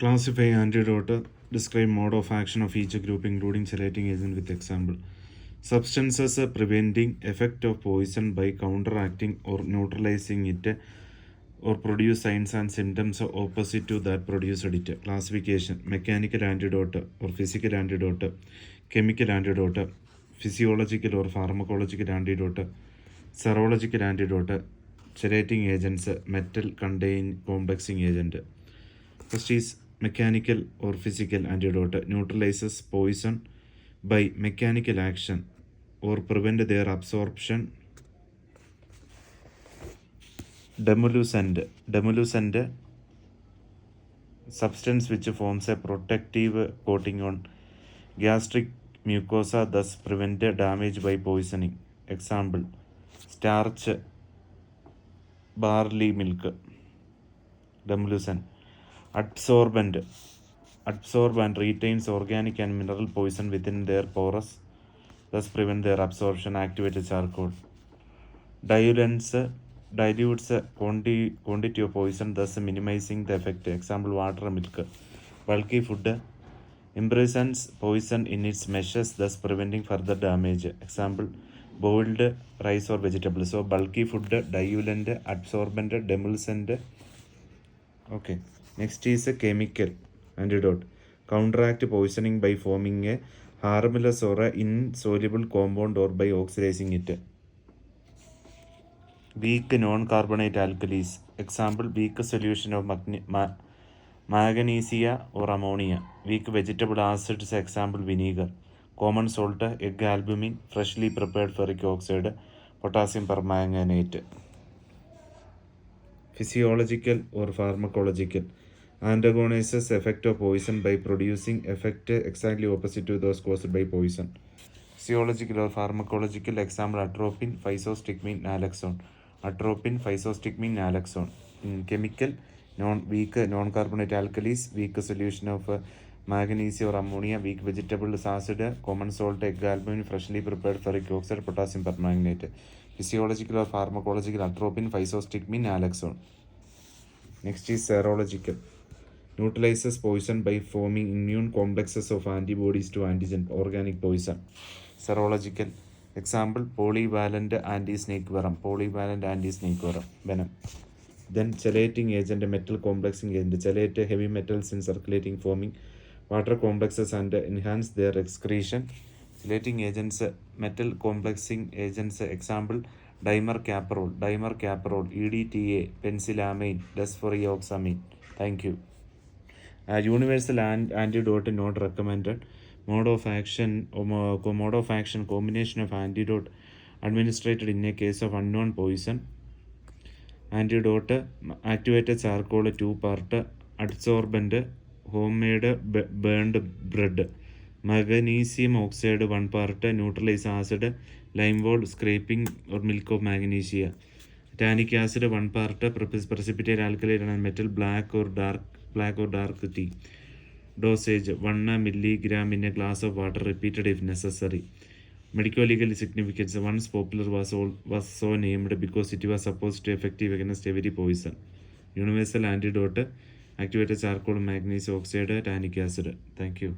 Classify antidote. Describe mode of action of each group, including chelating agent with example. Substances preventing effect of poison by counteracting or neutralizing it, or produce signs and symptoms opposite to that produced it. Classification: mechanical antidote or physical antidote, chemical antidote, physiological or pharmacological antidote, serological antidote, chelating agents, metal contain complexing agent. First is mechanical or physical antidote. Neutralizes poison by mechanical action or prevent their absorption. Demolucent, substance which forms a protective coating on gastric mucosa, thus prevent damage by poisoning. Example: starch, barley milk. Demolucent. Absorb and retains organic and mineral poison within their pores, thus prevent their absorption. Activated charcoal. Dilutes quantity of poison, thus minimizing the effect. Example: water, milk. Bulky food imprisons poison in its meshes, thus preventing further damage. Example: boiled rice or vegetables. So bulky food, diluent, absorbent, demulcent. Okay. Next is a chemical antidote. Counteract poisoning by forming a harmless or insoluble compound or by oxidizing it. Weak non-carbonate alkalis. Example: weak solution of magnesia or ammonia. Weak vegetable acids. Example: vinegar. Common salt, egg albumin, freshly prepared ferric oxide, potassium permanganate. Physiological or pharmacological. Antagonizes effect of poison by producing effect exactly opposite to those caused by poison. Physiological or pharmacological. Example: atropine, physostigmine, naloxone. Atropine, physostigmine, naloxone. Chemical: weak non-carbonate alkalis, weak solution of magnesia or ammonia, weak vegetable acid, common salt, egg albumin, freshly prepared ferric oxide, potassium permanganate. Physiological or pharmacological. Atropine, physostigmine, naloxone. Next is serological. Neutralizes poison by forming immune complexes of antibodies to antigen, organic poison. Serological. Example: polyvalent anti-snake venom. Then chelating agent, metal complexing agent. Chelate heavy metals in circulating, forming water complexes and enhance their excretion. Chelating agents, metal complexing agents. Example: dimercaprol, EDTA, penicillamine, desferrioxamine. Thank you. Universal antidote not recommended. Mode of action: combination of antidote administered in a case of unknown poison. Antidote: activated charcoal 2 part, adsorbent, homemade burned bread. Magnesium oxide 1 part, neutralize acid, limewort, scraping or milk of magnesia. Tannic acid 1 part, precipitate alkali and metal, black or dark tea. Dosage: 1 milligram in a glass of water, repeated if necessary. Medico-legal significance: once popular was so named because it was supposed to effective against every poison. Universal antidote: activated charcoal, magnesium oxide, tannic acid. Thank you.